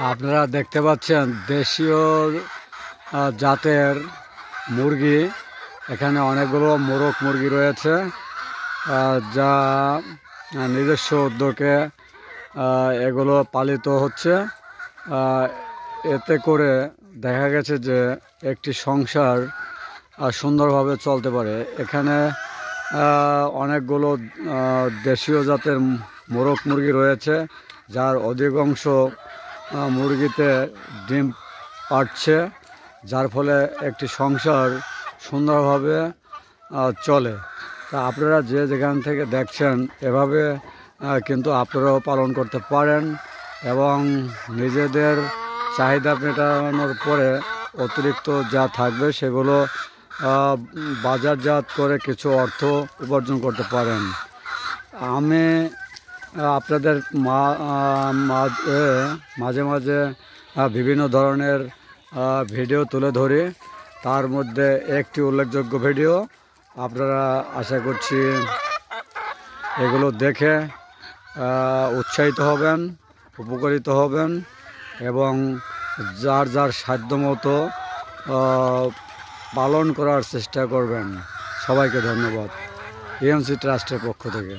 আপনারা দেখতে পাচ্ছেন দেশীয় জাতের মুরগি। এখানে অনেকগুলো মোরগ মুরগি রয়েছে, যা নিজস্ব উদ্যোগে এগুলো পালিত হচ্ছে। এতে করে দেখা গেছে যে একটি সংসার সুন্দরভাবে চলতে পারে। এখানে অনেকগুলো দেশীয় জাতের মোরগ মুরগি রয়েছে, যার অধিকাংশ মুরগিতে ডিম পাড়ছে, যার ফলে একটি সংসার সুন্দরভাবে চলে। তা আপনারা যে যেখান থেকে দেখছেন এভাবে কিন্তু আপনারাও পালন করতে পারেন এবং নিজেদের চাহিদা মেটানোর পরে অতিরিক্ত যা থাকবে সেগুলো বাজারজাত করে কিছু অর্থ উপার্জন করতে পারেন। আমি আপনাদের মাঝে মাঝে বিভিন্ন ধরনের ভিডিও তুলে ধরি। তার মধ্যে একটি উল্লেখযোগ্য ভিডিও, আপনারা আশা করছি এগুলো দেখে উৎসাহিত হবেন, উপকৃত হবেন এবং যার যার সাধ্যমতো পালন করার চেষ্টা করবেন। সবাইকে ধন্যবাদ EMC ট্রাস্টের পক্ষ থেকে।